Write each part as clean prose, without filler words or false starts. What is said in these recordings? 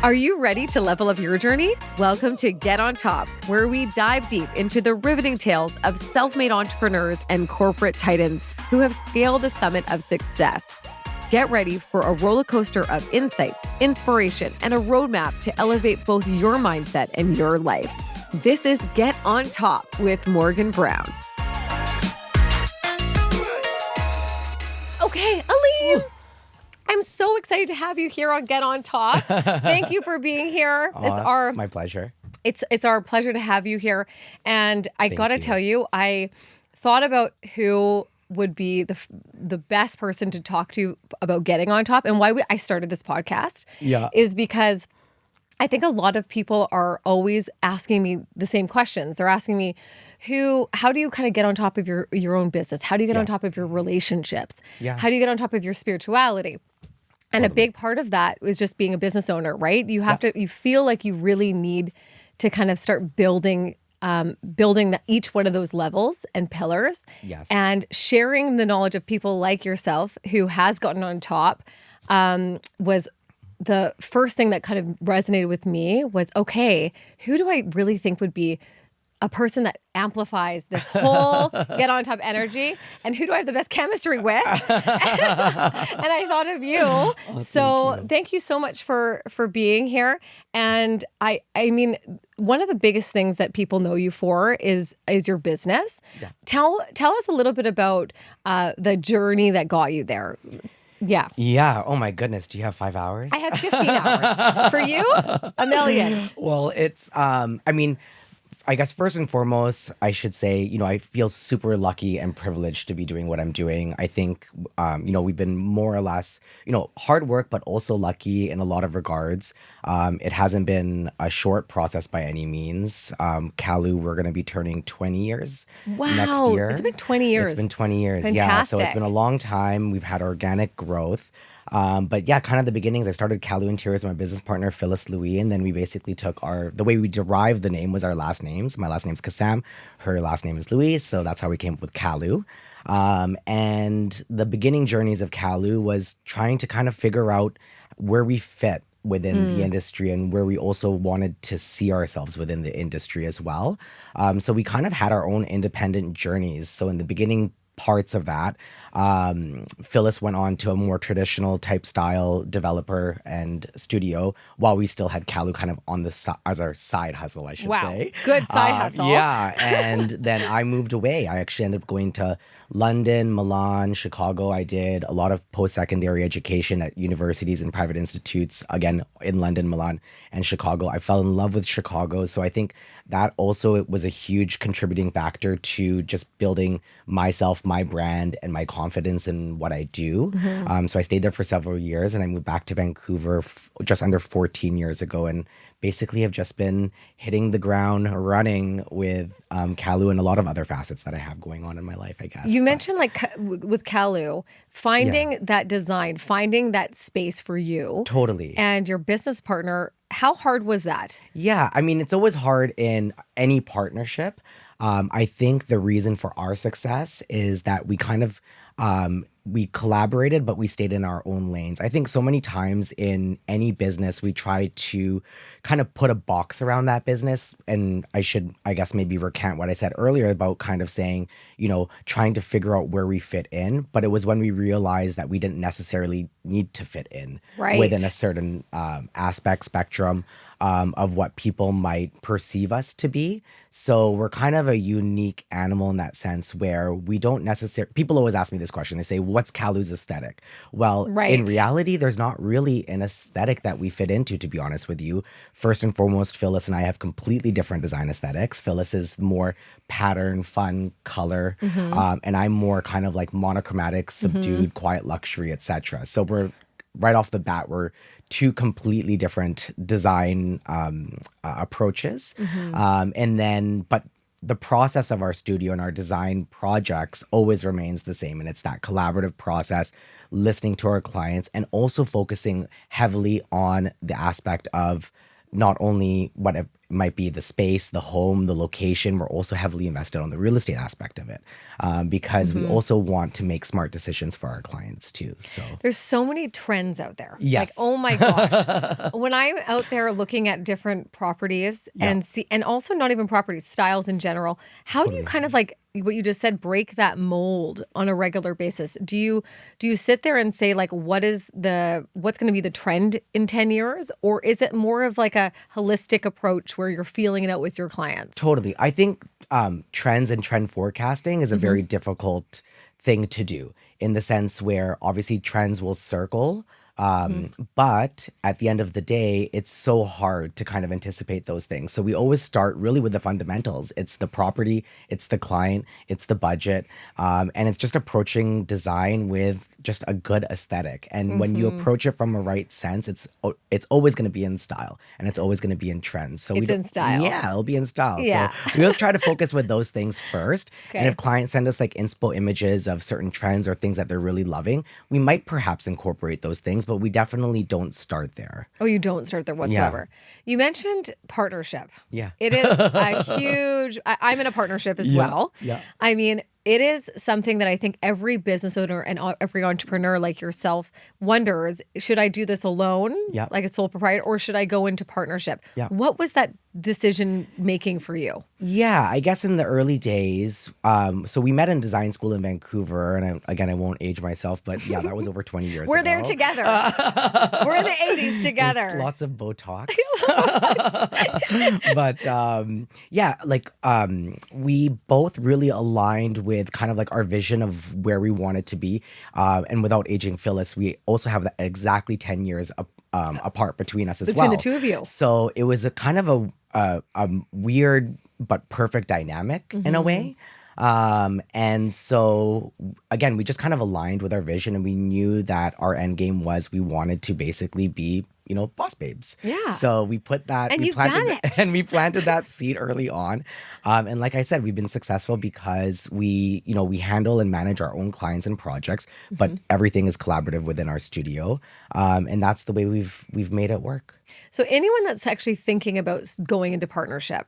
Are you ready to level up your journey? Welcome to Get On Top, where we dive deep into the riveting tales of self-made entrepreneurs and corporate titans who have scaled the summit of success. Get ready for a roller coaster of insights, inspiration, and a roadmap to elevate both your mindset and your life. This is Get On Top with Morgan Browne. Okay, Aleem. I'm so excited to have you here on Get On Top. Thank you for being here. My pleasure. It's our pleasure to have you here. And I got to tell you, I thought about who would be the best person to talk to about getting on top, and why I started this podcast is because I think a lot of people are always asking me the same questions. They're asking me, how do you kind of get on top of your own business? How do you get on top of your relationships? How do you get on top of your spirituality? And a big part of that was just being a business owner, right? You have to, you feel like you really need to kind of start building each one of those levels and pillars, and sharing the knowledge of people like yourself who has gotten on top was the first thing that kind of resonated with me. Was, okay, who do I really think would be a person that amplifies this whole get on top energy, and who do I have the best chemistry with? And I thought of you. Thank you so much for being here. And I mean, one of the biggest things that people know you for is your business. Tell us a little bit about the journey that got you there. Yeah. Oh my goodness. Do you have 5 hours? I have 15 hours. For you, a million. Well, it's, I guess first and foremost, I should say, I feel super lucky and privileged to be doing what I'm doing. I think, we've been more or less, hard work, but also lucky in a lot of regards. It hasn't been a short process by any means. Kalu, we're going to be turning 20 years next year. It's been 20 years. It's been 20 years. Fantastic. Yeah. So it's been a long time. We've had organic growth. But yeah, kind of the beginnings, I started Kalu Interiors with my business partner, Phyllis Louis. And then we basically took the way we derived the name was our last names. My last name's Kassam. Her last name is Louis. So that's how we came up with Kalu. And the beginning journeys of Kalu was trying to kind of figure out where we fit within the industry, and where we also wanted to see ourselves within the industry as well. So we kind of had our own independent journeys. So in the beginning parts of that, Phyllis went on to a more traditional type style developer and studio, while we still had Kalu kind of on the as our side hustle, I should say. Good side hustle. Yeah. And then I moved away. I actually ended up going to London, Milan, Chicago. I did a lot of post-secondary education at universities and private institutes, again, in London, Milan, and Chicago. I fell in love with Chicago. So I think that also it was a huge contributing factor to just building myself, my brand, and my confidence in what I do. So I stayed there for several years, and I moved back to Vancouver just under 14 years ago, and basically have just been hitting the ground running with Kalu and a lot of other facets that I have going on in my life, I guess. You mentioned with Kalu, finding that design, finding that space for you. Totally. And your business partner, how hard was that? Yeah, I mean, it's always hard in any partnership. I think the reason for our success is that we kind of we collaborated, but we stayed in our own lanes. I think so many times in any business, we try to kind of put a box around that business. And I guess maybe recant what I said earlier about kind of saying, trying to figure out where we fit in. But it was when we realized that we didn't necessarily need to fit in within a certain aspect spectrum of what people might perceive us to be. So we're kind of a unique animal in that sense, where we don't necessarily, people always ask me this question. They say, what's Kalu's aesthetic? Well, in reality, there's not really an aesthetic that we fit into, to be honest with you. First and foremost, Phyllis and I have completely different design aesthetics. Phyllis is more pattern, fun, color, and I'm more kind of like monochromatic, subdued, quiet luxury, etc. So we're right off the bat, we're two completely different design approaches. But the process of our studio and our design projects always remains the same. And it's that collaborative process, listening to our clients, and also focusing heavily on the aspect of not only what It might be the space, the home, the location. We're also heavily invested on the real estate aspect of it because we also want to make smart decisions for our clients too. So there's so many trends out there. Yes. Like, oh my gosh. When I'm out there looking at different properties and also not even properties, styles in general, how do you kind of like what you just said, break that mold on a regular basis? Do you sit there and say like, what's going to be the trend in 10 years? Or is it more of like a holistic approach where you're feeling it out with your clients? Totally. I think trends and trend forecasting is a very difficult thing to do in the sense where obviously trends will circle. But at the end of the day, it's so hard to kind of anticipate those things. So we always start really with the fundamentals. It's the property, it's the client, it's the budget, and it's just approaching design with just a good aesthetic. And when you approach it from a right sense, it's always going to be in style and it's always going to be in trends. So it's in style. Yeah, it'll be in style. Yeah. So we always try to focus with those things first. Okay. And if clients send us like inspo images of certain trends or things that they're really loving, we might perhaps incorporate those things, but we definitely don't start there. Oh, you don't start there whatsoever. You mentioned partnership. Yeah. It is a huge, I'm in a partnership as well. Yeah. I mean, it is something that I think every business owner and every entrepreneur like yourself wonders, should I do this alone, like a sole proprietor, or should I go into partnership? Yeah. What was that decision making for you? Yeah, I guess in the early days, so we met in design school in Vancouver, and I won't age myself, but yeah, that was over 20 years We're ago. there together. We're in the 80s together. It's lots of Botox. But yeah, like we both really aligned with kind of like our vision of where we wanted to be. And without aging Phyllis, we also have that exactly 10 years apart between us as well. Between the two of you. So it was a kind of a weird but perfect dynamic in a way. And so again, we just kind of aligned with our vision, and we knew that our end game was we wanted to basically be, boss babes. Yeah. So we put that, And we you've done it. and we planted that seed early on. And like I said, we've been successful because we handle and manage our own clients and projects, but everything is collaborative within our studio. And that's the way we've made it work. So anyone that's actually thinking about going into partnership,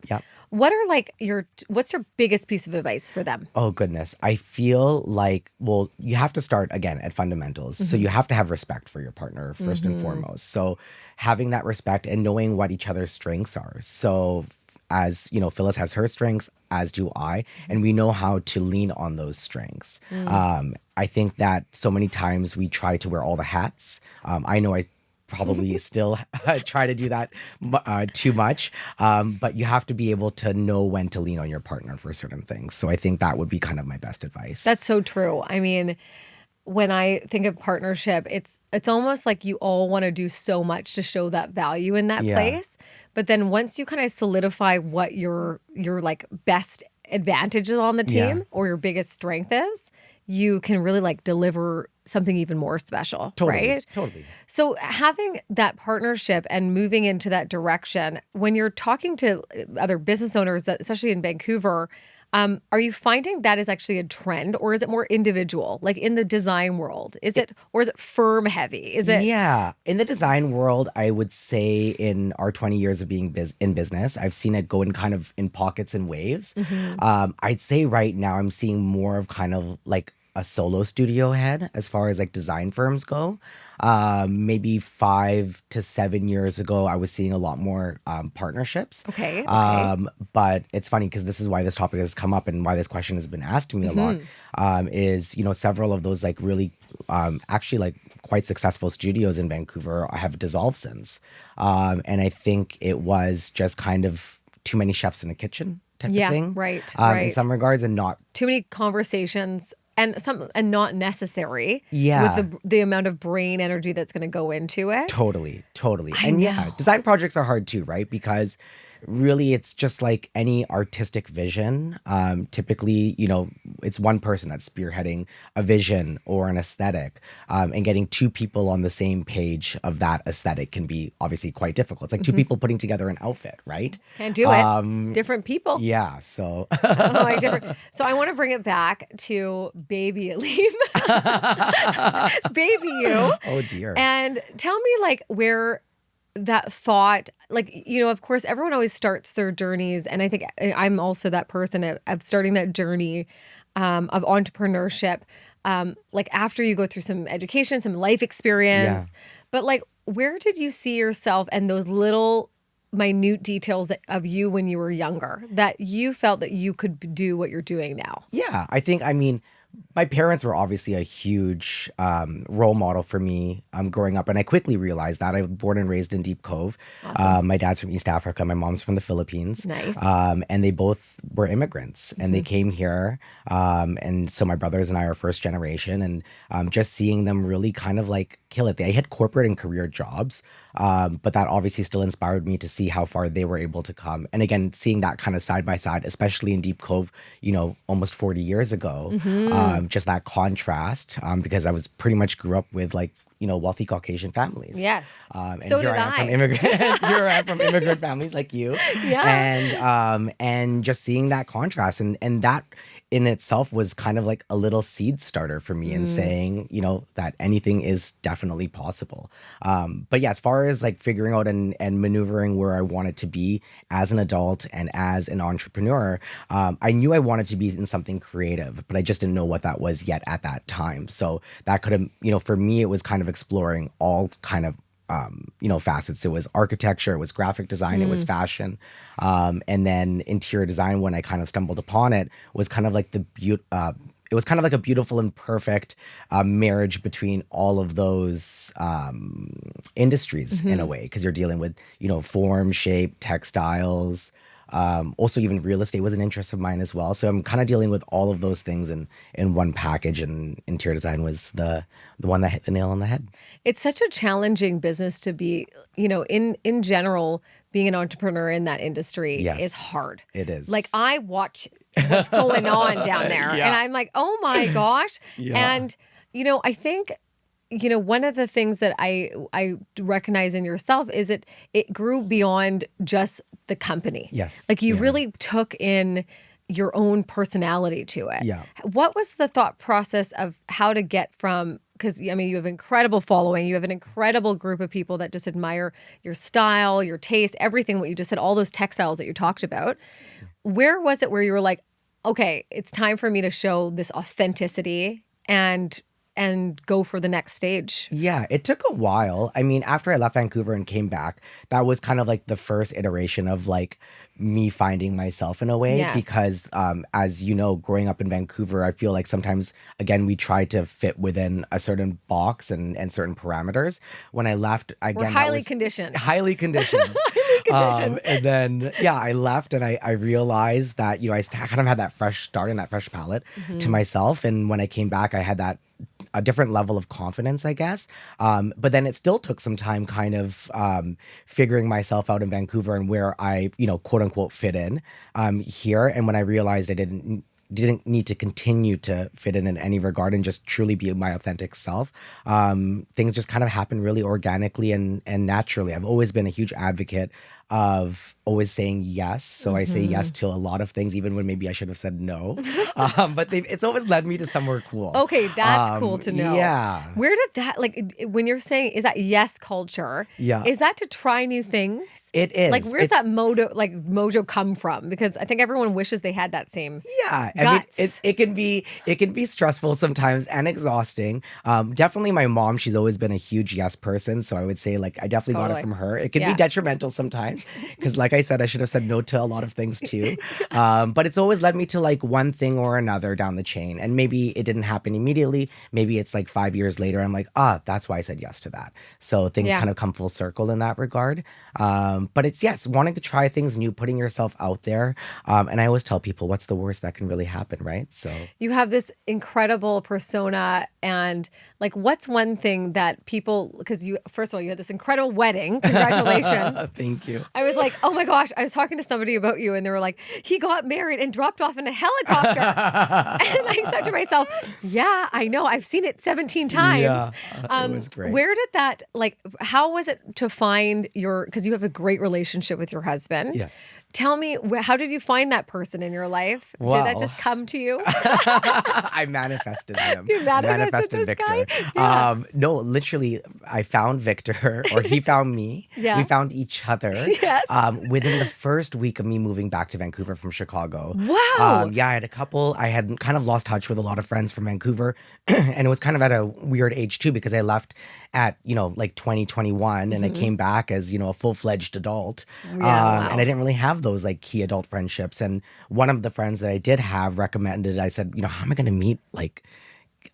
what's your biggest piece of advice for them? Oh, goodness. I feel like, well, you have to start again at fundamentals. So you have to have respect for your partner first and foremost. So having that respect and knowing what each other's strengths are. So as Phyllis has her strengths, as do I, and we know how to lean on those strengths. I think that so many times we try to wear all the hats. I know I probably still try to do that too much. But you have to be able to know when to lean on your partner for certain things. So I think that would be kind of my best advice. That's so true. I mean, when I think of partnership, it's almost like you all want to do so much to show that value in that place. But then once you kind of solidify what your like best advantages on the team or your biggest strength is, you can really like deliver something even more special, right? Totally. So having that partnership and moving into that direction, when you're talking to other business owners, that especially in Vancouver, are you finding that is actually a trend, or is it more individual, like in the design world? Is it firm heavy? Is it? Yeah. In the design world, I would say in our 20 years of being in business, I've seen it go in kind of in pockets and waves. I'd say right now I'm seeing more of kind of like a solo studio head as far as like design firms go. Maybe 5 to 7 years ago, I was seeing a lot more partnerships. Okay. But it's funny because this is why this topic has come up and why this question has been asked to me a lot. Is several of those like really actually like quite successful studios in Vancouver have dissolved since. And I think it was just kind of too many chefs in a kitchen type of thing. Right. In some regards, and not too many conversations. And not necessary Yeah. with the amount of brain energy that's going to go into it. Totally. I And know. yeah, design projects are hard too, right? Because really it's just like any artistic vision. Typically, it's one person that's spearheading a vision or an aesthetic. And getting two people on the same page of that aesthetic can be obviously quite difficult. It's like two people putting together an outfit, right? Can't do it. Different people. Yeah, so Like different. So I want to bring it back to baby Aleem. Baby you. oh dear. And tell me like where that thought, like, of course, everyone always starts their journeys. And I think I'm also that person of starting that journey of entrepreneurship. Like after you go through some education, some life experience, Yeah. but like, where did you see yourself and those little minute details of you when you were younger that you felt that you could do what you're doing now? Yeah, I mean, my parents were obviously a huge role model for me growing up. And I quickly realized that. I was born and raised in Deep Cove. Awesome. My dad's from East Africa. My mom's from the Philippines. Nice. And they both were immigrants and they came here. And so my brothers and I are first generation. And just seeing them really kind of like kill it. They had corporate and career jobs. But that obviously still inspired me to see how far they were able to come. And again, seeing that kind of side by side, especially in Deep Cove, almost 40 years ago, just that contrast, because I was pretty much grew up with like, wealthy Caucasian families. Yes. And So here did I am I. from immigrant, here I am from immigrant families like you. Yeah. And just seeing that contrast and that in itself was kind of like a little seed starter for me in saying, that anything is definitely possible. But yeah, as far as like figuring out and maneuvering where I wanted to be as an adult and as an entrepreneur, I knew I wanted to be in something creative, but I just didn't know what that was yet at that time. So that could have, for me, it was kind of exploring all kind of facets. It was architecture, it was graphic design, it was fashion. And then interior design, when I kind of stumbled upon it, was kind of like it was kind of like a beautiful and perfect marriage between all of those industries in a way, because you're dealing with, form, shape, textiles. Also, even real estate was an interest of mine as well. So I'm kind of dealing with all of those things in one package, and interior design was the one that hit the nail on the head. It's such a challenging business to be, in general, being an entrepreneur in that industry Yes, is hard. it is. Like I watch what's going on down there and I'm like, oh my gosh. Yeah. And, I think, one of the things that I recognize in yourself is it grew beyond just the company. Yes. Like you Yeah. really took in your own personality to it. Yeah. What was the thought process of how to get from, because I mean, you have incredible following, you have an incredible group of people that just admire your style, your taste, everything, what you just said, all those textiles that you talked about. Where was it where you were like, okay, it's time for me to show this authenticity and go for the next stage? Yeah, it took a while. I mean, after I left Vancouver and came back, that was kind of like the first iteration of like me finding myself in a way. Yes. Because as you know, growing up in Vancouver, I feel like sometimes, again, we try to fit within a certain box and certain parameters. When I left, again, We're highly conditioned. Highly conditioned. And then, I left and I realized that, I kind of had that fresh start and that fresh palette to myself. And when I came back, I had that a different level of confidence, I guess. But then it still took some time kind of figuring myself out in Vancouver and where I, quote unquote, fit in here. And when I realized I didn't need to continue to fit in any regard and just truly be my authentic self, things just kind of happened really organically and naturally. I've always been a huge advocate of always saying yes. So I say yes to a lot of things, even when maybe I should have said no. But it's always led me to somewhere cool. Okay, that's cool to know. Yeah. Where did that, like, when you're saying, is that yes culture? Yeah. Is that to try new things? It is. Like, where's that mojo come from? Because I think everyone wishes they had that same Yeah, guts. I mean, it can be stressful sometimes and exhausting. Definitely, my mom, she's always been a huge yes person, so I would say like I definitely got it Totally. from her. It can Yeah. be detrimental sometimes because, like I said, I should have said no to a lot of things too. But it's always led me to like one thing or another down the chain, and maybe it didn't happen immediately. Maybe it's like 5 years later. I'm like, that's why I said yes to that. So things Yeah. kind of come full circle in that regard. But it's wanting to try things new, putting yourself out there. And I always tell people, what's the worst that can really happen, right? So You have this incredible persona, and like, what's one thing that people, because you, first of all, you had this incredible wedding. Congratulations. thank you. I was like, oh my gosh, I was talking to somebody about you and they were like, he got married and dropped off in a helicopter. And I said to myself, yeah, I know. I've seen it 17 times. Yeah, it was great. Where did that, like, how was it to find because you have a great relationship with your husband. Yes. tell me, how did you find that person in your life? Did Well, that just come to you? I manifested him. You I manifested this Victor. guy? Yeah. No, literally, I found Victor, or he found me. Yeah. We found each other. Yes. Within the first week of me moving back to Vancouver from Chicago. Wow. Yeah, I had kind of lost touch with a lot of friends from Vancouver, and it was kind of at a weird age too, because I left at, like 2021, and I came back as, a full-fledged adult. Yeah, wow. And I didn't really have those like key adult friendships. And one of the friends that I did have recommended, I said, how am I going to meet like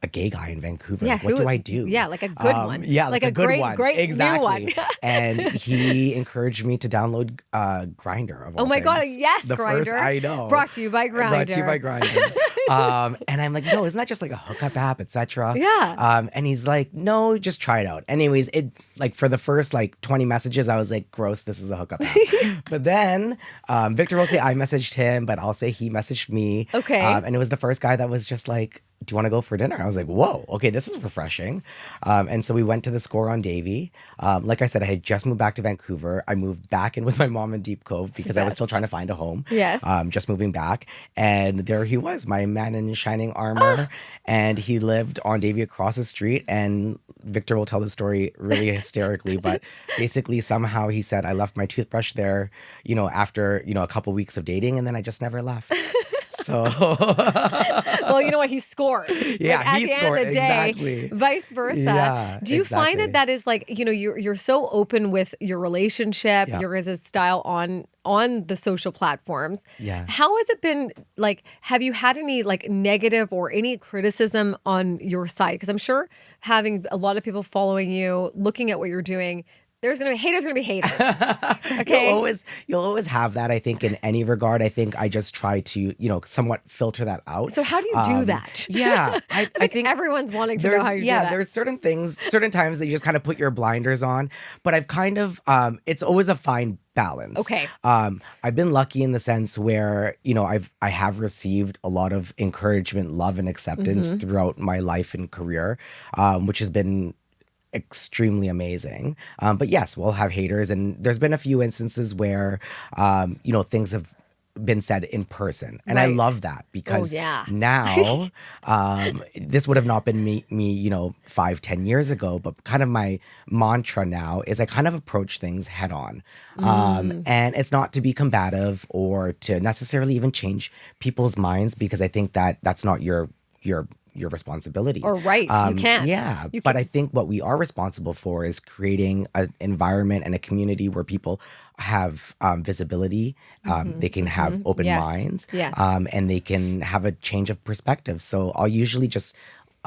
a gay guy in Vancouver? Yeah, Like, what do I do? Yeah, like a good one. Yeah, like a good great, one. Great exactly. new one. And he encouraged me to download Grindr. Of all Oh my God, things. yes, the Grindr. First, I know. Brought to you by Grindr. Brought to you by Grindr. And I'm like, no, isn't that just like a hookup app, etc.? Yeah. And he's like, no, just try it out. Anyways, it like for the first like 20 messages, I was like, gross, this is a hookup app. But then Victor will say I messaged him, but I'll say he messaged me. Okay. And it was the first guy that was just like, do you want to go for dinner? I was like, whoa, okay, this is refreshing. And so we went to the Score on Davie. Like I said, I had just moved back to Vancouver. I moved back in with my mom in Deep Cove because I was still trying to find a home. Yes. Just moving back. And there he was, my man in shining armor. And he lived on Davie across the street. And Victor will tell the story really hysterically, but basically somehow he said, I left my toothbrush there, after, a couple weeks of dating, and then I just never left. So, well, you know what? He scored. Yeah, like, at he the scored. end of the day, Exactly. vice versa. Yeah, Do you find exactly. that is like, you're so open with your relationship, Yeah. your guys' style on the social platforms? Yeah. How has it been like? Have you had any like negative or any criticism on your side? Because I'm sure having a lot of people following you, looking at what you're doing, there's gonna be haters. Okay. You'll always have that, I think, in any regard. I think I just try to, somewhat filter that out. So how do you do that? Yeah. I think everyone's wanting to know how you do that. There's certain times that you just kind of put your blinders on. But I've kind of it's always a fine balance. Okay. I've been lucky in the sense where, I have received a lot of encouragement, love, and acceptance throughout my life and career, which has been extremely amazing. But yes, we'll have haters, and there's been a few instances where things have been said in person, and I Right. love that because yeah. now this would have not been me 5-10 years ago, but kind of my mantra now is I kind of approach things head on, and it's not to be combative or to necessarily even change people's minds, because I think that that's not your responsibility. Or right. You can't. Yeah. You But I think what we are responsible for is creating an environment and a community where people have visibility. They can have open Yes. minds. Yes. And they can have a change of perspective. So I'll usually just,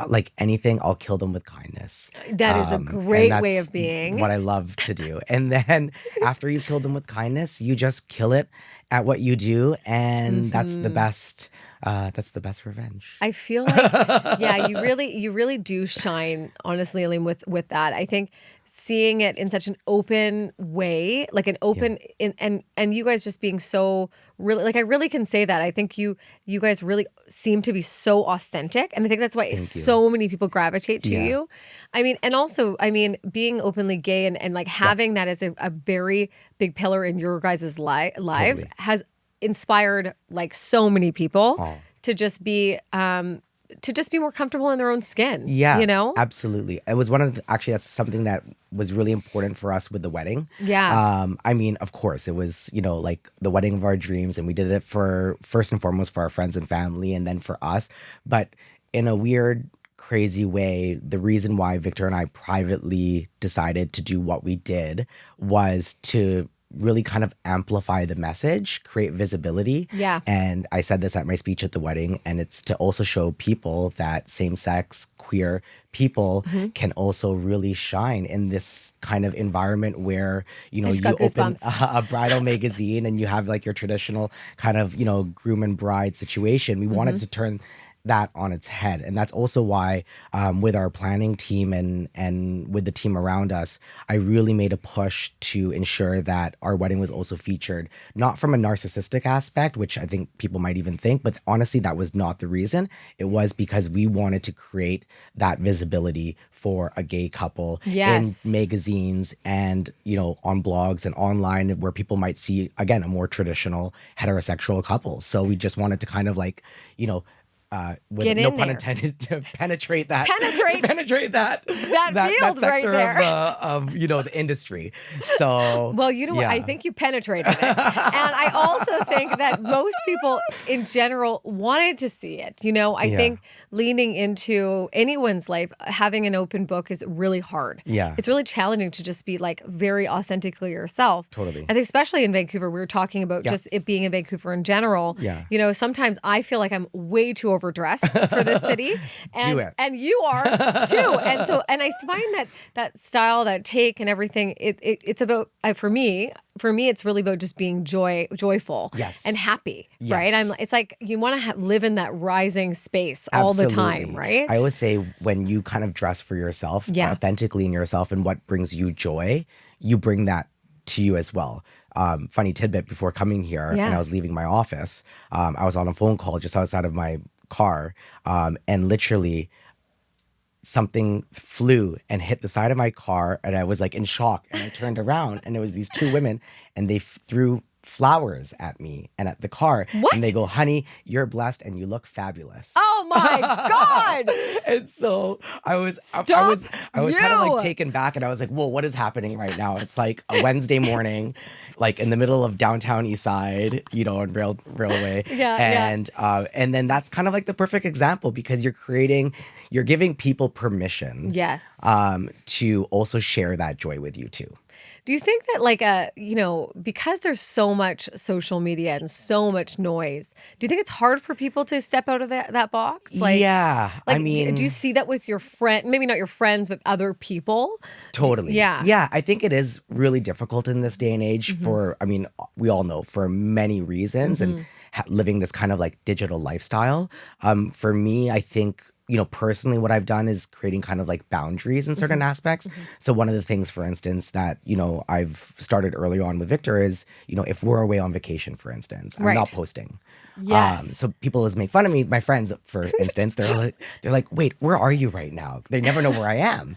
like anything, I'll kill them with kindness. That is a And great way that's of being. what I love to do. And then after you've killed them with kindness, you just kill it at what you do. And that's the best. That's the best revenge. I feel like, yeah, you really do shine, honestly, Aleem, with that. I think seeing it in such an open way, like an open, and you guys just being so really, like I really can say that. I think you guys really seem to be so authentic, and I think that's why so many people gravitate to you. I mean, and also, being openly gay and like having that as a very big pillar in your guys' lives Totally. has inspired like so many people to just be more comfortable in their own skin. Yeah, absolutely. It was actually that's something that was really important for us with the wedding. Yeah. Of course, it was, like the wedding of our dreams, and we did it for first and foremost for our friends and family, and then for us. But in a weird, crazy way, the reason why Victor and I privately decided to do what we did was to really kind of amplify the message, create visibility. Yeah. And I said this at my speech at the wedding, and it's to also show people that same-sex, queer people can also really shine in this kind of environment where, you just got open goosebumps. a bridal magazine and you have like your traditional kind of, groom and bride situation. We wanted to turn that on its head. And that's also why with our planning team and with the team around us, I really made a push to ensure that our wedding was also featured, not from a narcissistic aspect, which I think people might even think, but honestly, that was not the reason. It was because we wanted to create that visibility for a gay couple in magazines and, you know, on blogs and online where people might see, again, a more traditional heterosexual couple. So we just wanted to kind of like, you know, with no pun intended, to penetrate that field right sector there of you know, the industry. So well, you know what? I think you penetrated it, and I also think that most people in general wanted to see it. You know, I think leaning into anyone's life, having an open book is really hard. Yeah, it's really challenging to just be like very authentically yourself. Totally. I think especially in Vancouver, we were talking about just it being in Vancouver in general. Yeah, you know, sometimes I feel like I'm way too overdressed for this city. And, and you are too. And I find that style, that take and everything, it's about, for me, it's really about just being joyful and happy, right? It's like you want to live in that rising space all the time, right? I always say when you kind of dress for yourself, authentically in yourself and what brings you joy, you bring that to you as well. Funny tidbit, before coming here and I was leaving my office, I was on a phone call just outside of my car, and literally something flew and hit the side of my car, and I was like in shock, and I turned around and there was these two women and they threw flowers at me and at the car. What? And they go, "Honey, you're blessed and you look fabulous." Oh my God. And so I was kind of like taken back, and I was like, whoa, what is happening right now? It's like a Wednesday morning, like in the middle of downtown East Side, you know, on railway. And then that's kind of like the perfect example, because you're giving people permission to also share that joy with you too. Do you think that you know, because there's so much social media and so much noise, do you think it's hard for people to step out of that box? I mean, do you see that with your friend, maybe not your friends, but other people? Totally. Yeah. I think it is really difficult in this day and age for, I mean, we all know, for many reasons, and living this kind of like digital lifestyle. For me, I think, you know, personally, what I've done is creating kind of like boundaries in certain aspects. So one of the things, for instance, that, you know, I've started early on with Victor is, you know, if we're away on vacation, for instance, I'm not posting. So people always make fun of me. My friends, for instance, they're like, "Wait, where are you right now?" They never know where I am,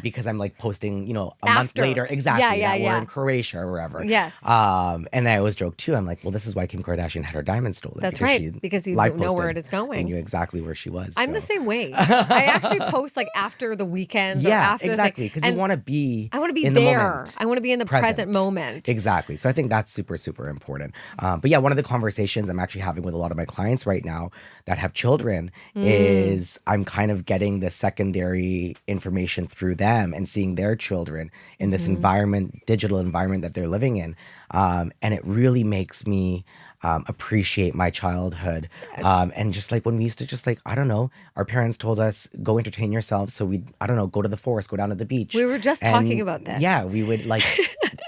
because I'm like posting, you know, a month later, we're in Croatia or wherever. And I always joke too. I'm like, well, this is why Kim Kardashian had her diamonds stolen. That's right, because you don't know where it is going. I knew exactly where she was. I'm the same way. I actually post like after the weekends. Or after because you want to be. I want to be in there. The moment, I want to be in the present moment. Exactly. So I think that's super, super important. But yeah, one of the conversations I'm actually having with a lot of my clients right now that have children is I'm kind of getting the secondary information through them and seeing their children in this environment, digital environment that they're living in. And it really makes me appreciate my childhood. And just like when we used to just like, I don't know, our parents told us, go entertain yourselves. So we, I don't know, go to the forest, go down to the beach. We were just talking about this. Yeah, we would like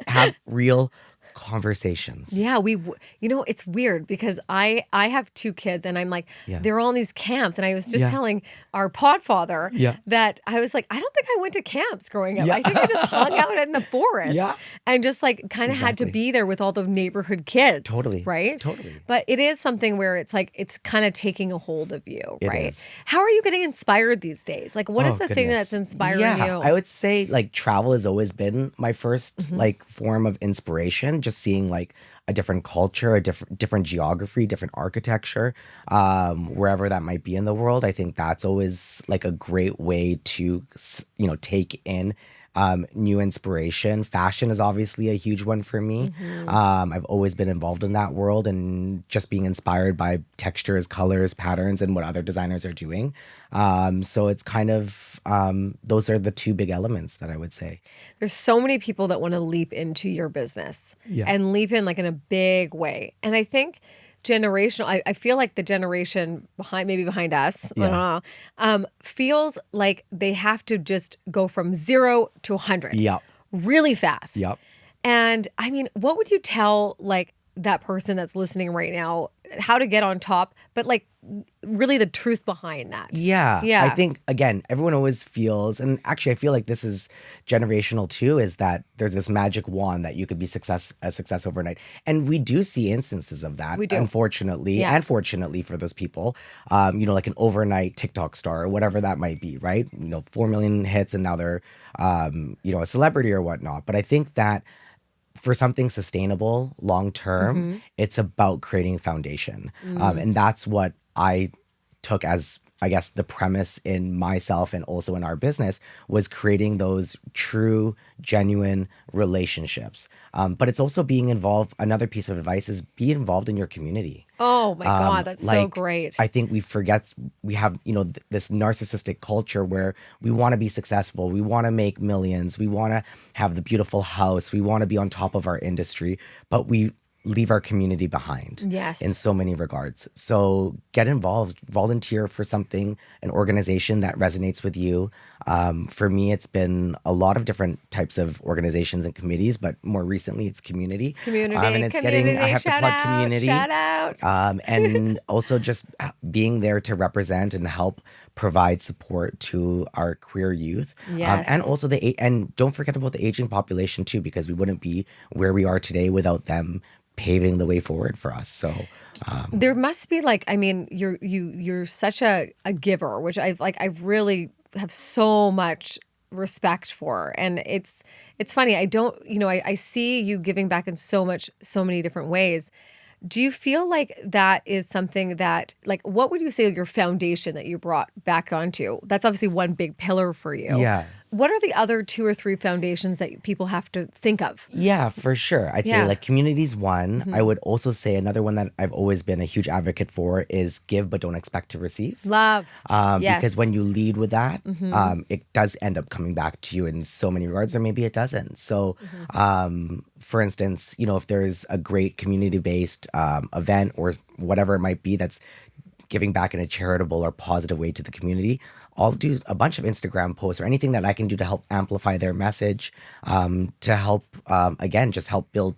have real conversations. Yeah, you know, it's weird because I have two kids and I'm like, they're all in these camps. And I was just telling our podfather that I was like, I don't think I went to camps growing up. I think I just hung out in the forest and just like kind of had to be there with all the neighborhood kids. Totally. Right? Totally. But it is something where it's like, it's kind of taking a hold of you, right? Is. How are you getting inspired these days? Like, what is the thing that's inspiring you? I would say like travel has always been my first like form of inspiration. Just seeing like a different culture, a different geography, different architecture, wherever that might be in the world. I think that's always like a great way to, you know, take in new inspiration. Fashion is obviously a huge one for me. I've always been involved in that world and just being inspired by textures, colors, patterns, and what other designers are doing. So it's kind of, those are the two big elements that I would say. There's so many people that want to leap into your business and leap in like in a big way. And I think generational, I feel like the generation behind us, I don't know, feels like they have to just go from 0 to 100 really fast. And I mean, what would you tell like that person that's listening right now how to get on top, but like really the truth behind that. Yeah. Yeah. I think, again, everyone always feels, and actually I feel like this is generational too, is that there's this magic wand that you could be a success overnight. And we do see instances of that, We do. unfortunately, Yeah. and fortunately for those people, like an overnight TikTok star or whatever that might be, right? 4 million hits and now they're, a celebrity or whatnot. But I think that for something sustainable long term, it's about creating foundation. And that's what I took as, I guess, the premise in myself and also in our business was creating those true, genuine relationships. But it's also being involved. Another piece of advice is be involved in your community. Oh my God, that's so great. I think we have, this narcissistic culture where we want to be successful. We want to make millions. We want to have the beautiful house. We want to be on top of our industry, but we leave our community behind. Yes. In so many regards. So get involved, volunteer for something, an organization that resonates with you. For me, it's been a lot of different types of organizations and committees, but more recently it's community. And it's community, I have to plug community. Shout out. And also just being there to represent and help provide support to our queer youth. Yes. And also and don't forget about the aging population too, because we wouldn't be where we are today without them paving the way forward for us. So there must be you're such a giver, which I really have so much respect for. And it's funny. I see you giving back in so many different ways. Do you feel like that is something that, like, what would you say your foundation that you brought back onto? That's obviously one big pillar for you. Yeah. What are the other 2 or 3 foundations that people have to think of? Yeah, for sure. I'd say like community's one. I would also say another one that I've always been a huge advocate for is give but don't expect to receive. Love. Yes. Because when you lead with that, it does end up coming back to you in so many regards, or maybe it doesn't. So, for instance, if there's a great community-based event or whatever it might be that's giving back in a charitable or positive way to the community, I'll do a bunch of Instagram posts or anything that I can do to help amplify their message, to help, again, just help build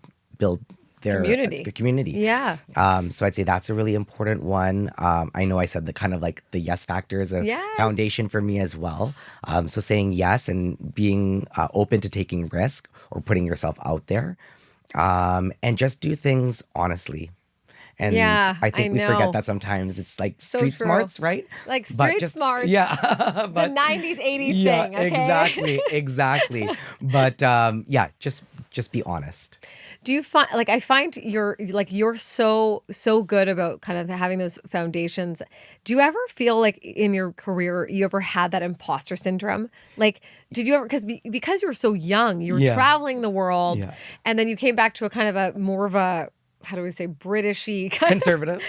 their community. The community. Yeah. So I'd say that's a really important one. I know I said the kind of like the yes factor is a foundation for me as well. So saying yes and being open to taking risk or putting yourself out there, and just do things honestly. And I think we forget that sometimes. It's like street smarts, right? Like street smarts. Yeah. It's a 90s, 80s thing, okay? Exactly. But just be honest. Do you find, I find you're so good about kind of having those foundations. Do you ever feel like in your career, you ever had that imposter syndrome? Like, did you ever, because you were so young, you were traveling the world, and then you came back to a kind of a more of a, how do we say, Britishy kind conservative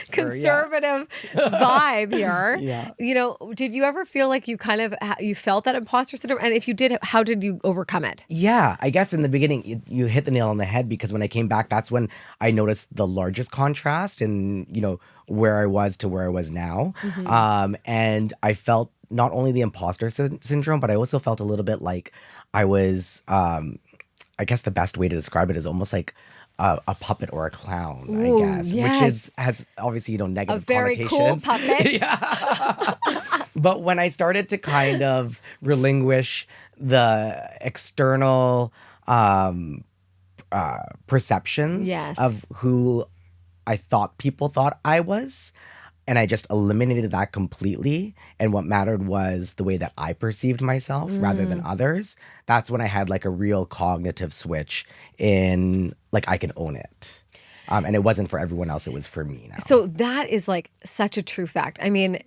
vibe here. Yeah. Did you ever feel like you kind of you felt that imposter syndrome? And if you did, how did you overcome it? Yeah, I guess in the beginning you hit the nail on the head, because when I came back, that's when I noticed the largest contrast in where I was to where I was now. And I felt not only the imposter syndrome, but I also felt a little bit like I was. I guess the best way to describe it is almost like a puppet or a clown, Ooh, I guess, which has obviously negative a very connotations. Cool puppet. Yeah. But when I started to kind of relinquish the external perceptions of who I thought people thought I was, and I just eliminated that completely. And what mattered was the way that I perceived myself rather than others. That's when I had like a real cognitive switch in like I can own it. And it wasn't for everyone else. It was for me now. So that is like such a true fact. I mean,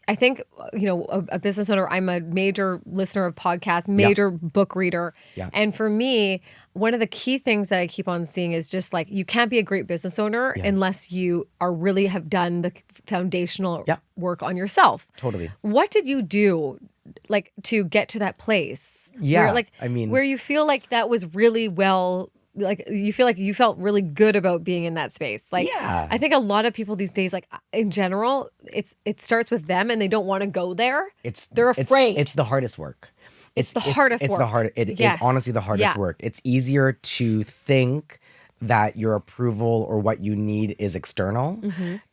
I think, a business owner, I'm a major listener of podcasts, major book reader. Yeah. And for me, one of the key things that I keep on seeing is just like, you can't be a great business owner unless you really have done the foundational work on yourself. Totally. What did you do like to get to that place? Yeah. Where you feel like that was really well, like you feel like you felt really good about being in that space. Like, I think a lot of people these days, like in general, it starts with them and they don't want to go there. They're afraid. It's the hardest work. It's the hardest work. It is honestly the hardest work. It's easier to think that your approval or what you need is external,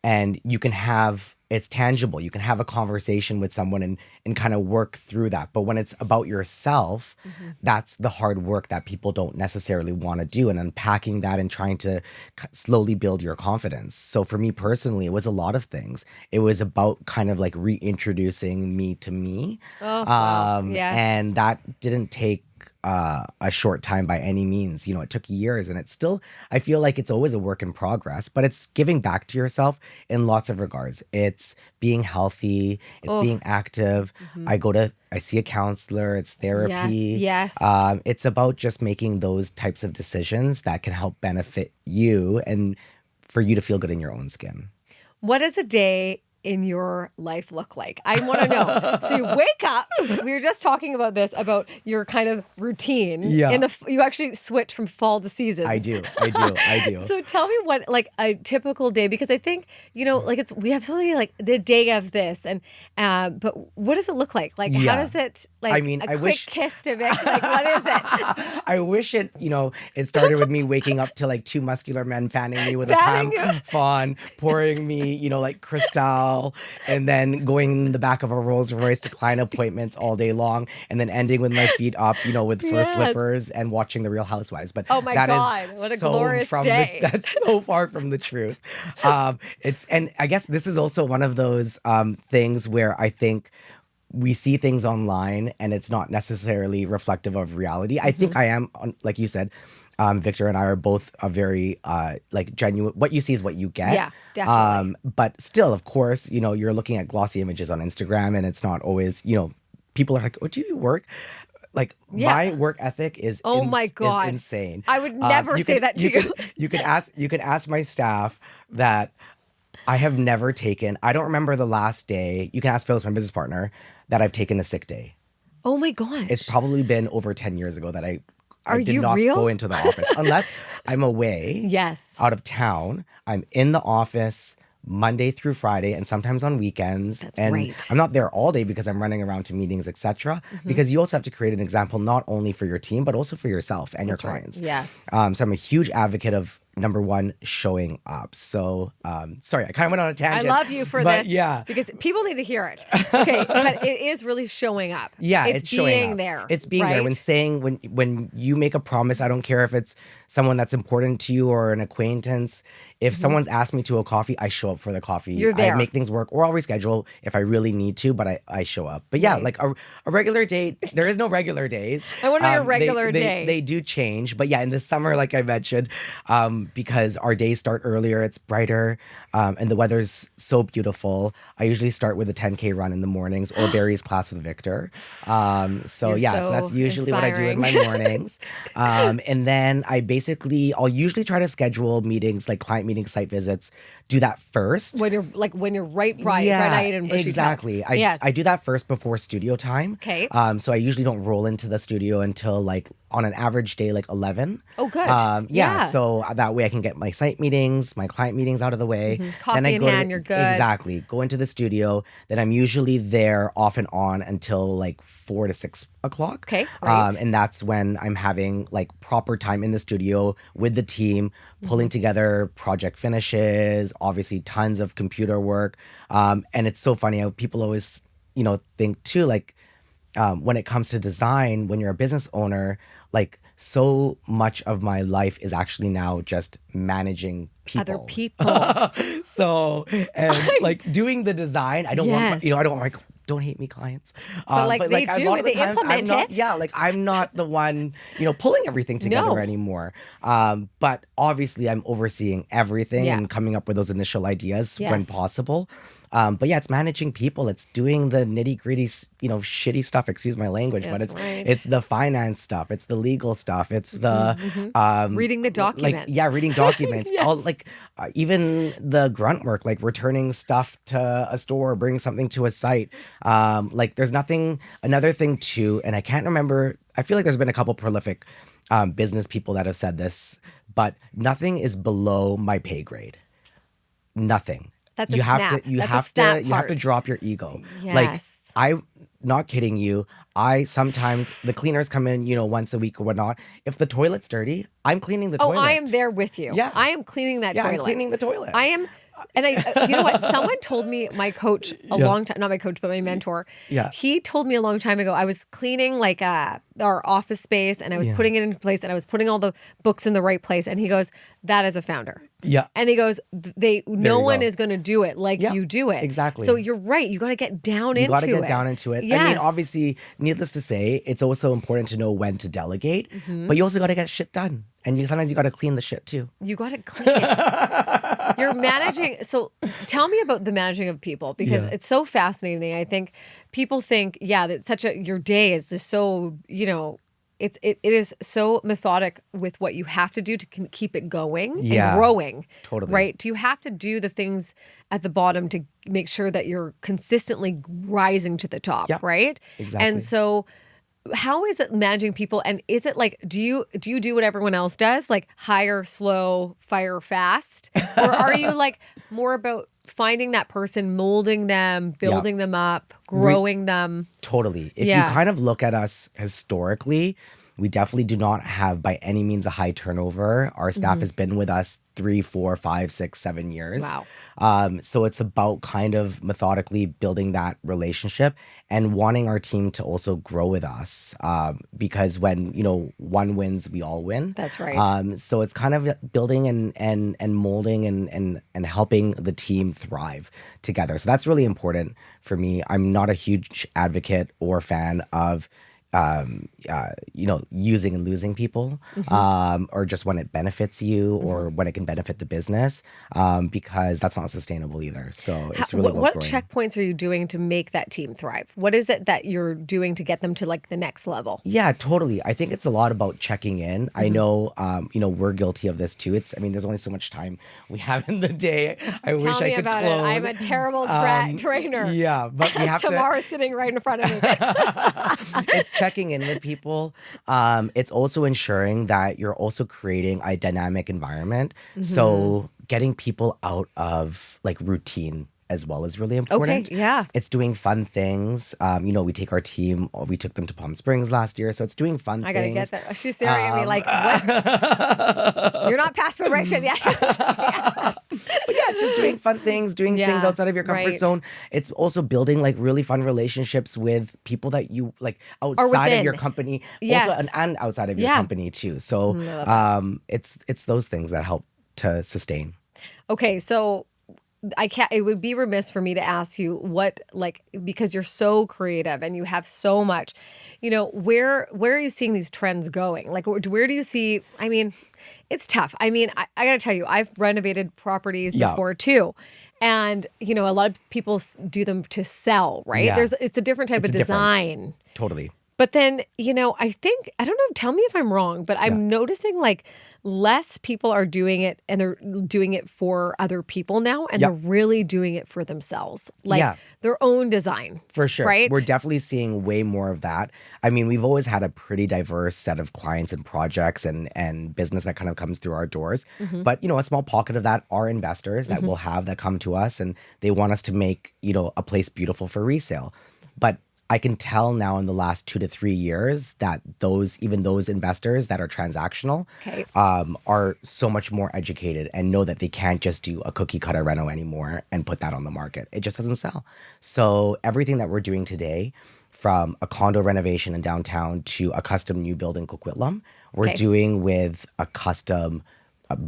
and you can have it's tangible. You can have a conversation with someone and kind of work through that. But when it's about yourself, that's the hard work that people don't necessarily want to do, and unpacking that and trying to slowly build your confidence. So for me personally, it was a lot of things. It was about kind of like reintroducing me to me. Oh, wow. Yes. And that didn't take a short time by any means. You know, it took years, and it's still, I feel like it's always a work in progress, but it's giving back to yourself in lots of regards. It's being healthy, it's being active. I see a counselor, it's therapy. Yes. It's about just making those types of decisions that can help benefit you and for you to feel good in your own skin. What does a day in your life look like? I want to know. So you wake up. We were just talking about this, about your kind of routine. Yeah. You actually switch from fall to seasons. I do. So tell me what like a typical day, because I think, you know, like we have something like the day of this, and but what does it look like? Like how does it, like, I mean, a quick kiss to Vic? Like what is it? I wish it, it started with me waking up to like two muscular men fanning me with a Pam fawn, pouring me, like Cristal, and then going in the back of a Rolls Royce to client appointments all day long, and then ending with my feet up, with fur slippers and watching The Real Housewives. But oh my God, what a glorious day. That's so far from the truth. And I guess this is also one of those things where I think we see things online and it's not necessarily reflective of reality. I think I am, like you said, Victor and I are both a very like genuine. What you see is what you get. Yeah, definitely. But still, of course, you're looking at glossy images on Instagram, and it's not always. People are like, "Oh, do you work?" Like my work ethic is my God, is insane. I would never say that to you. You could ask my staff that I have never taken. I don't remember the last day. You can ask Phyllis, my business partner, that I've taken a sick day. Oh my gosh, it's probably been over 10 years ago that I did not real? go into the office unless I'm away. Yes. Out of town. I'm in the office Monday through Friday, and sometimes on weekends. That's and right. I'm not there all day because I'm running around to meetings, etc. Because you also have to create an example not only for your team but also for yourself and your clients. Right. Yes. So I'm a huge advocate of number one, showing up. So sorry, I kind of went on a tangent. I love you for but this. Yeah. Because people need to hear it. Okay. But it is really showing up. Yeah, it's being there. It's being right? there. When you make a promise, I don't care if it's someone that's important to you or an acquaintance. If someone's asked me to a coffee, I show up for the coffee. You're there. I make things work, or I'll reschedule if I really need to, but I show up. But yeah, like a regular day, there is no regular days. I want to know your regular day. They do change. But yeah, in the summer, like I mentioned, because our days start earlier, it's brighter, and the weather's so beautiful. I usually start with a 10K run in the mornings or Barry's class with Victor. So that's usually what I do in my mornings. And then I'll usually try to schedule meetings, like client meetings, site visits, do that first. When you're right in Bushy exactly. I do that first before studio time. Okay. So I usually don't roll into the studio until like on an average day, like 11. Oh, good. Yeah. So that way I can get my site meetings, my client meetings out of the way. Coffee then I in go hand, you're good. Exactly. Go into the studio. Then I'm usually there off and on until like 4 to 6 o'clock. Okay, great. And that's when I'm having like proper time in the studio with the team, pulling together project finishes, obviously tons of computer work. And it's so funny how people always, think too, like when it comes to design, when you're a business owner, like so much of my life is actually now just managing people. Other people. So, and like doing the design, I don't want, I don't want my, don't hate me clients. But they do, a lot of the they times implement I'm not, it. Yeah, like I'm not the one, pulling everything together anymore. But obviously I'm overseeing everything and coming up with those initial ideas when possible. But yeah, it's managing people. It's doing the nitty gritty, shitty stuff. Excuse my language, but it's the finance stuff. It's the legal stuff. It's the reading the documents. Reading documents. Yes. All even the grunt work, like returning stuff to a store, bringing something to a site. There's another thing too, and I can't remember. I feel like there's been a couple prolific business people that have said this, but nothing is below my pay grade. Nothing. That's you a have snap. to you That's have a snap to you have to part. drop your ego. Yes. not kidding you. I sometimes, the cleaners come in, once a week or whatnot. If the toilet's dirty, I'm cleaning the toilet. I am there with you. Yeah. I am cleaning that toilet. I'm cleaning the toilet. I am. And you know what? Someone told me, my coach a long time, not my coach, but my mentor. Yeah. He told me a long time ago, I was cleaning like our office space and I was putting it into place and I was putting all the books in the right place. And he goes, that is a founder. Yeah. And he goes, no one is going to do it like you do it. Exactly. So you're right. You got to get down into it. You got to get down into it. Yes. I mean, obviously, needless to say, it's also important to know when to delegate, but you also got to get shit done. And sometimes you got to clean the shit too. You got to clean it. You're managing. So tell me about the managing of people, because it's so fascinating. I think people think, that your day is just so, it is so methodic with what you have to do to keep it going and growing. Totally. Right? Do you have to do the things at the bottom to make sure that you're consistently rising to the top, right? Exactly. And so how is it managing people? And is it like, do you do what everyone else does? Like hire slow, fire fast? Or are you like more about finding that person, molding them, building them up, growing them? Totally. If you kind of look at us historically, we definitely do not have by any means a high turnover. Our staff has been with us 3, 4, 5, 6, 7 years. Wow. So it's about kind of methodically building that relationship and wanting our team to also grow with us. Because when, one wins, we all win. That's right. So it's kind of building and molding and helping the team thrive together. So that's really important for me. I'm not a huge advocate or fan of using and losing people, or just when it benefits you or when it can benefit the business, because that's not sustainable either. So it's really what checkpoints are you doing to make that team thrive? What is it that you're doing to get them to like the next level? Yeah, totally. I think it's a lot about checking in. I know, we're guilty of this too. There's only so much time we have in the day. I wish I could Tell me about it. I'm a terrible trainer. Yeah, but we have Tamara's sitting right in front of me. It's checking in with people. It's also ensuring that you're also creating a dynamic environment. So getting people out of like routine as well is really important. Okay, yeah. It's doing fun things. We took them to Palm Springs last year. So it's doing fun things. I gotta get that. She's staring at me like, what? You're not past probation yet. But yeah, just doing fun things, doing things outside of your comfort zone. It's also building like really fun relationships with people that you like outside of your company, also and outside of your company too. So it's those things that help to sustain. Okay, so it would be remiss for me to ask you because you're so creative and you have so much, where are you seeing these trends going? Like, where do you see, it's tough. I gotta tell you, I've renovated properties before too. And, a lot of people do them to sell, right? Yeah. It's a different type of design. Totally. But then, I think, I don't know, tell me if I'm wrong, but I'm noticing like less people are doing it and they're doing it for other people now. And they're really doing it for themselves, like their own design. For sure. Right? We're definitely seeing way more of that. We've always had a pretty diverse set of clients and projects and business that kind of comes through our doors. But, a small pocket of that are investors that we'll have that come to us and they want us to make, a place beautiful for resale. But I can tell now in the last 2 to 3 years that those investors that are transactional are so much more educated and know that they can't just do a cookie cutter reno anymore and put that on the market. It just doesn't sell. So everything that we're doing today, from a condo renovation in downtown to a custom new build in Coquitlam, we're doing with a custom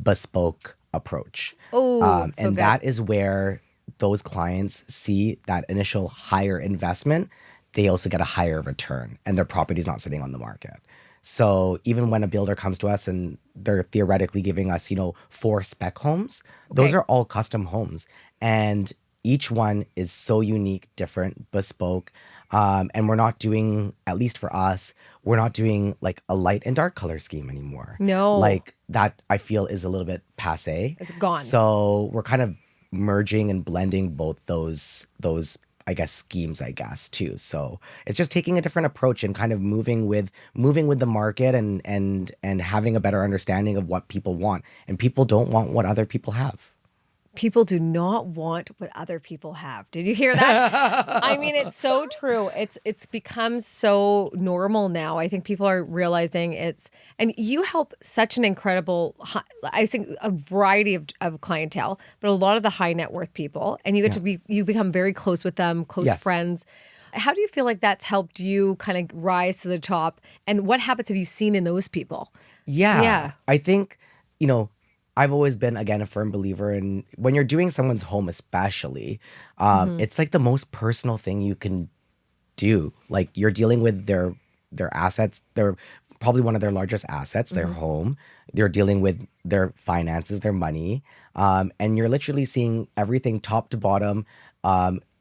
bespoke approach. Oh, and that is where those clients see that initial higher investment. They also get a higher return and their property is not sitting on the market. So even when a builder comes to us and they're theoretically giving us, 4 spec homes, those are all custom homes. And each one is so unique, different, bespoke. And we're not doing, at least for us, we're not doing like a light and dark color scheme anymore. No. Like that I feel is a little bit passe. It's gone. So we're kind of merging and blending both those schemes, too. So it's just taking a different approach and kind of moving with the market and having a better understanding of what people want. And people don't want what other people have. people do not want what other people have. Did you hear that? I mean, it's so true. It's become so normal now. I think people are realizing and you help such an incredible, I think a variety of clientele, but a lot of the high net worth people, and you become very close with them, close friends. How do you feel like that's helped you kind of rise to the top? And what habits have you seen in those people? Yeah. I think, I've always been, again, a firm believer in when you're doing someone's home, especially, it's like the most personal thing you can do. Like you're dealing with their assets. They're probably one of their largest assets, their home. They're dealing with their finances, their money. And you're literally seeing everything top to bottom.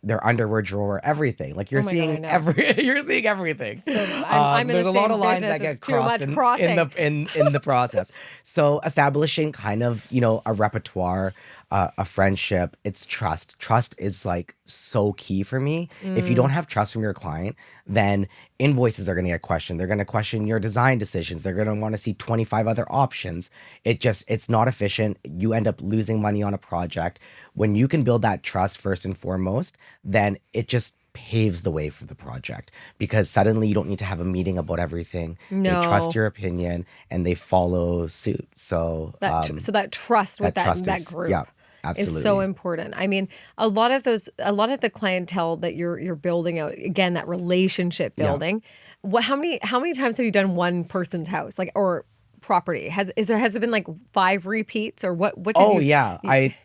Their underwear drawer, everything. Like you're seeing you're seeing everything. So I'm in there's the a lot same of lines business. that get It's too much crossed in the process. So establishing kind of, a repertoire, a friendship, it's trust. Trust is like so key for me. If you don't have trust from your client, then invoices are going to get questioned. They're going to question your design decisions. They're going to want to see 25 other options. It's not efficient. You end up losing money on a project. When you can build that trust first and foremost, then it just paves the way for the project, because suddenly you don't need to have a meeting about everything. No. They trust your opinion and they follow suit. So that trust with that group. Yeah. Absolutely. Is so important. I mean, a lot of the clientele that you're building out, again, that relationship building. Yeah. How many times have you done one person's house, like, or property? Has it been like 5 repeats, or what did you? Oh yeah, I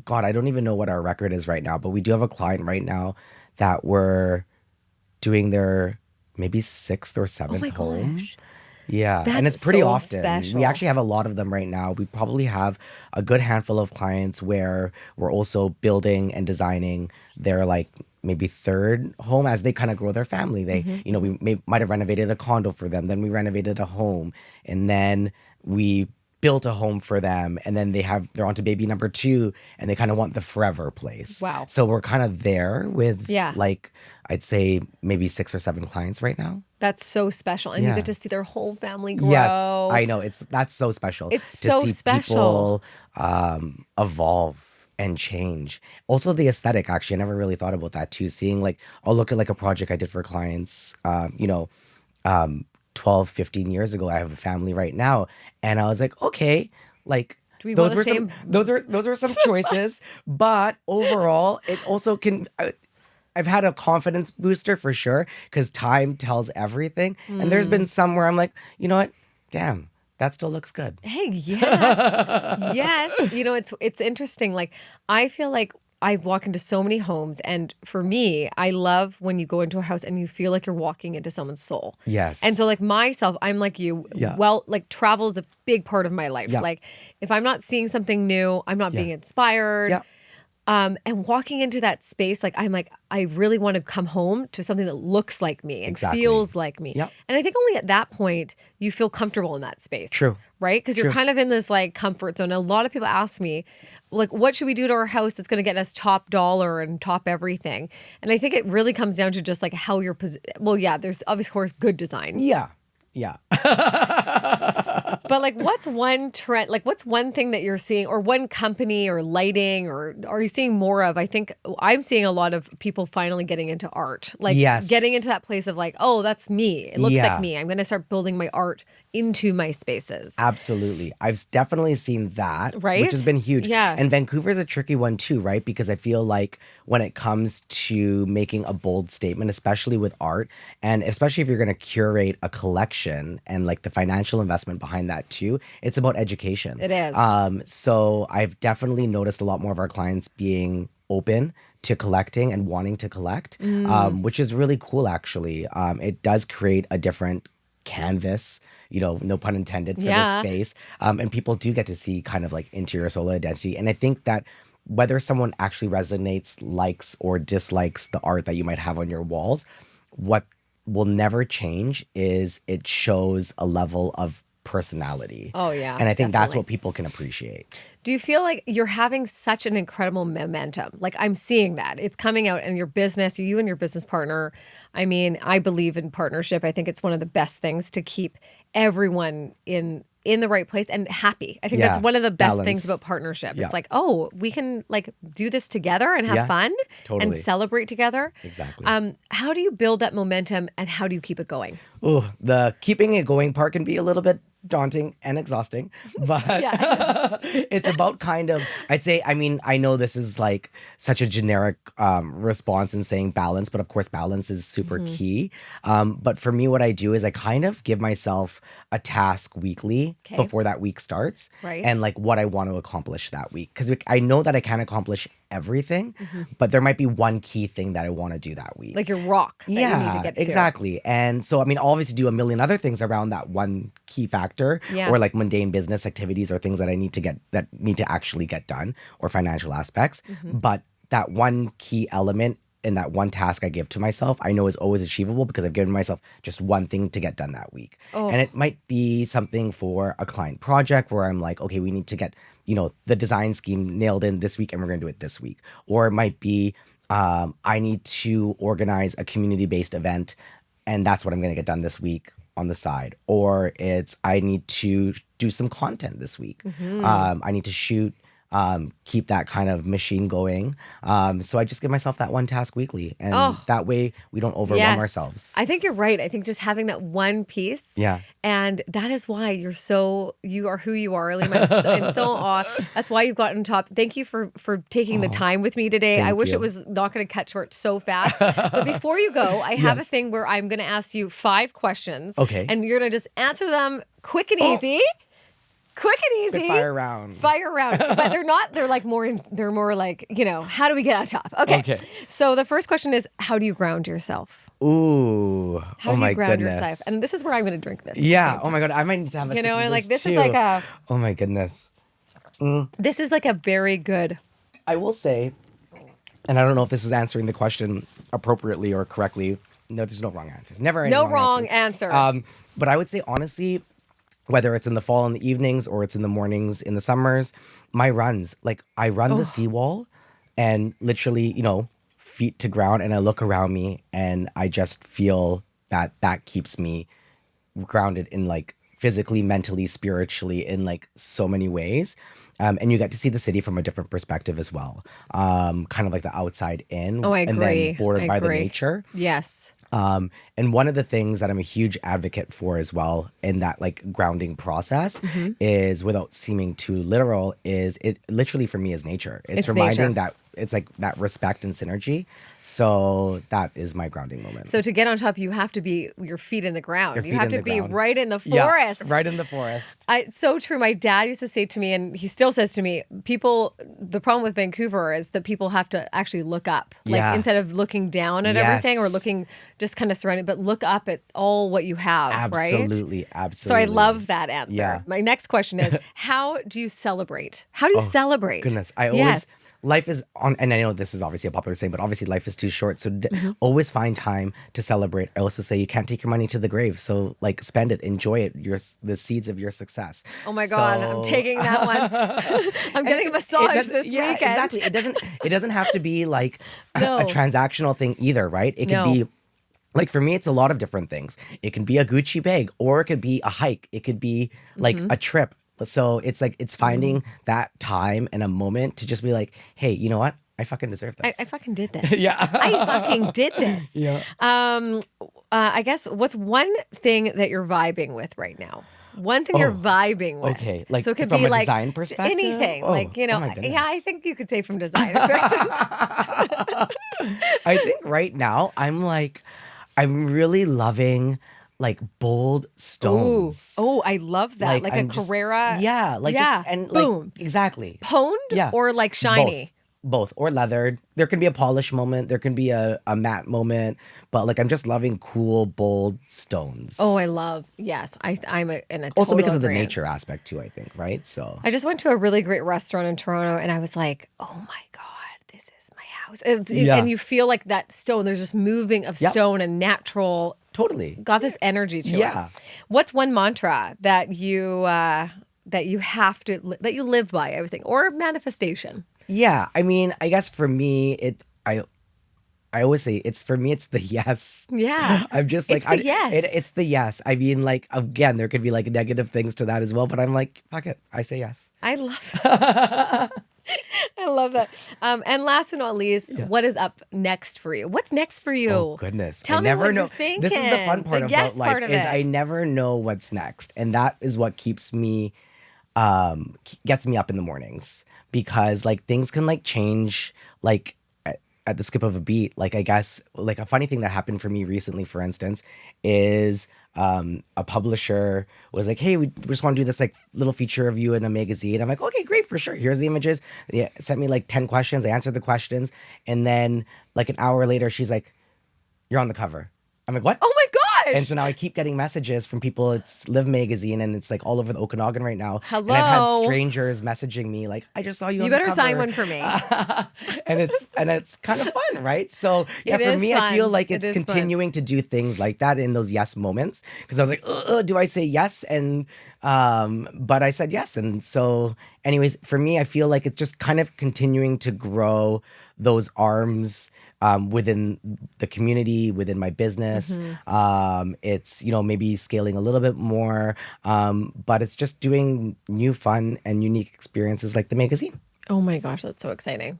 don't even know what our record is right now, but we do have a client right now that we're doing their maybe 6th or 7th home. Gosh. Yeah, That's and it's pretty so often. special. We actually have a lot of them right now. We probably have a good handful of clients where we're also building and designing their like maybe 3rd home as they kind of grow their family. They, we might have renovated a condo for them, then we renovated a home, and then we built a home for them, and then they're on to baby number 2, and they kind of want the forever place. Wow. So we're kind of there with like, I'd say maybe 6 or 7 clients right now. That's so special. And you get to see their whole family grow. Yes, I know. That's so special. It's to so see special. People evolve and change. Also the aesthetic, actually, I never really thought about that too. Seeing like, I'll look at like a project I did for clients, 12, 15 years ago. I have a family right now. And I was like, okay, like, those were some choices, but overall, it also can. I've had a confidence booster for sure, because time tells everything. And there's been some where I'm like, you know what? Damn, that still looks good. Hey, yes. Yes. It's interesting. Like, I feel like I walk into so many homes, and for me, I love when you go into a house and you feel like you're walking into someone's soul. Yes. And so like myself, I'm like you. Yeah. Well, like travel is a big part of my life. Yeah. Like if I'm not seeing something new, I'm not being inspired. Yeah. And walking into that space, like I'm like, I really want to come home to something that looks like me and feels like me. Yep. And I think only at that point you feel comfortable in that space. True. Right? Because you're kind of in this like comfort zone. A lot of people ask me, like, what should we do to our house that's going to get us top dollar and top everything? And I think it really comes down to just like how you're well, yeah, there's obviously, of course, good design. Yeah. Yeah. But like, what's one trend, like what's one thing that you're seeing, or one company or lighting, or are you seeing more of? I think I'm seeing a lot of people finally getting into art, like getting into that place of like, oh, that's me. It looks like me. I'm going to start building my art into my spaces. Absolutely. I've definitely seen that, right? Which has been huge. Yeah. And Vancouver's a tricky one too, right? Because I feel like when it comes to making a bold statement, especially with art, and especially if you're going to curate a collection and like the financial investment behind that too, it's about education. It is. So I've definitely noticed a lot more of our clients being open to collecting and wanting to collect, which is really cool, actually. It does create a different canvas, no pun intended, for this space. And people do get to see kind of like into your solo identity. And I think that whether someone actually resonates, likes, or dislikes the art that you might have on your walls, what will never change is it shows a level of personality. Oh, yeah. And I think that's what people can appreciate. Do you feel like you're having such an incredible momentum? Like I'm seeing that. It's coming out in your business, you and your business partner. I mean, I believe in partnership. I think it's one of the best things to keep everyone in in the right place and happy. I think Yeah. that's one of the best Balance. things about partnership. Yeah. It's like, oh, we can like do this together and have Yeah. fun Totally. and celebrate together. Exactly. How do you build that momentum and how do you keep it going? Ooh, the keeping it going part can be a little bit daunting and exhausting, but it's about kind of, I'd say, I mean, I know this is like such a generic response in saying balance, but of course balance is super key. But for me, what I do is I kind of give myself a task weekly before that week starts, Right. and like what I want to accomplish that week. Because I know that I can't accomplish everything, but there might be one key thing that I want to do that week. Like your rock that you need to get to. Exactly. And so, I mean, I'll obviously do a million other things around that one key factor, or like mundane business activities or things that I need to get, that need to actually get done, or financial aspects. But that one key element in that one task I give to myself, I know is always achievable because I've given myself just one thing to get done that week. And it might be something for a client project where I'm like, okay, we need to get, you know, the design scheme nailed in this week and we're going to do it this week. Or it might be, I need to organize a community-based event and that's what I'm going to get done this week on the side. Or it's, I need to do some content this week. I need to shoot, keep that kind of machine going. So I just give myself that one task weekly, and that way we don't overwhelm ourselves. I think you're right. I think just having that one piece. Yeah. And that is why you are who you are, Aleem. I'm so, in so awe. That's why you've gotten top. Thank you for taking the time with me today. I wish it was not going to cut short so fast. But before you go, I have a thing where I'm going to ask you 5 questions. Okay. And you're going to just answer them quick and easy. Quick and easy. Fire round. Fire round. But they're not, they're more like, you know, how do we get on top? Okay. So the first question is, how do you ground yourself? Ooh. How do you ground yourself? And this is where I'm going to drink this. Yeah. Oh my God. I might need to have a You know, sip of and like this too. is like a, Oh my goodness. this is like a very good. I will say, and I don't know if this is answering the question appropriately or correctly. No, there's no wrong answers. Never any No wrong wrong answers. answer. But I would say honestly, whether it's in the fall in the evenings or it's in the mornings in the summers, my runs, like I run the seawall and literally, you know, feet to ground, and I look around me and I just feel that keeps me grounded in like physically, mentally, spiritually, in like so many ways. And you get to see the city from a different perspective as well. Kind of like the outside in. Oh, I And agree. then bordered I by the agree. nature. Yes. And one of the things that I'm a huge advocate for as well in that like grounding process is, without seeming too literal, is it literally for me is nature. It's reminding nature. that it's like that respect and synergy. So that is my grounding moment. So to get on top, you have to be your feet in the ground. Your You feet have in to the be ground. right in the Yeah, forest. right in the forest. It's so true. My dad used to say to me, and he still says to me, the problem with Vancouver is that people have to actually look up. Like Yeah. instead of looking down at Yes. everything or looking just kind of surrounded, but look up at all what you have, right? Absolutely. So Absolutely. I love that answer. Yeah. My next question is, how do you celebrate? How do you celebrate? Goodness, I always life is on, and I know this is obviously a popular saying, but obviously life is too short. So always find time to celebrate. I also say you can't take your money to the grave, so like spend it, enjoy it. The seeds of your success. Oh my God, I'm taking that one. I'm getting a massage this weekend. Exactly. It doesn't have to be like No. a transactional thing either, right? It could No. be. Like for me, it's a lot of different things. It can be a Gucci bag, or it could be a hike. It could be like a trip. So it's like, it's finding that time and a moment to just be like, hey, you know what? I fucking deserve this. I fucking did this. Yeah. I fucking did this. Yeah. I guess what's one thing that you're vibing with right now? One thing you're vibing with. Okay, like so it could from be a like design perspective? anything. Oh, like, you know, oh my goodness. yeah, I think you could say from design perspective. I think right now I'm really loving like bold Ooh. stones. Oh, I love that. Like a I'm just- Carrera. Yeah, like yeah. just and boom. like exactly. Honed Yeah. or like shiny? Both or leathered. There can be a polish moment, there can be a matte moment, but like I'm just loving cool, bold stones. Oh, I love. Yes, I'm in a also total because of the agreeance. nature aspect too, I think, right? So I just went to a really great restaurant in Toronto and I was like, oh my God, this is my house. And you feel like that stone, there's just moving of stone and natural. totally. Got this energy to Yeah. it. What's one mantra that you have to, that you live by, I would think, or manifestation? Yeah, I mean, I guess for me, I always say it's for me, it's the yes. Yeah. I'm just It's like, the yes. it's the yes. I mean, like, again, there could be like negative things to that as well, but I'm like, fuck it. I say yes. I love that. I love that. And last but not least, what is up next for you? What's next for you? Oh goodness. Tell I me never what know. you're thinking. This is the fun part The about yes life part of is it. I never know what's next. And that is what keeps me gets me up in the mornings, because like things can like change like at the skip of a beat. Like I guess like a funny thing that happened for me recently, for instance, is a publisher was like, hey, we just want to do this like little feature of you in a magazine. I'm like, okay, great, for sure. Here's the images. They sent me like 10 questions. I answered the questions. And then like an hour later, she's like, you're on the cover. I'm like, what? Oh my gosh. And so now I keep getting messages from people. It's Live Magazine, and it's like all over the Okanagan right now. Hello. And I've had strangers messaging me like, I just saw you on the better cover. sign one for me. and it's kind of fun, right? So yeah, It for is me, I feel fun. like It it's is fun. continuing to do things like that in those yes moments. Because I was like, do I say yes? And but I said yes. And so anyways, for me, I feel like it's just kind of continuing to grow those arms within the community, within my business. It's, you know, maybe scaling a little bit more, but it's just doing new fun and unique experiences like the magazine. Oh my gosh, that's so exciting.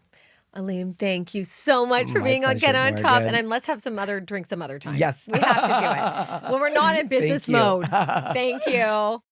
Aleem, thank you so much for My being on pleasure, Get On Top. Morgan. And then let's have some other drink some other time. Yes. We have to do it when we're not in business you. mode. Thank you.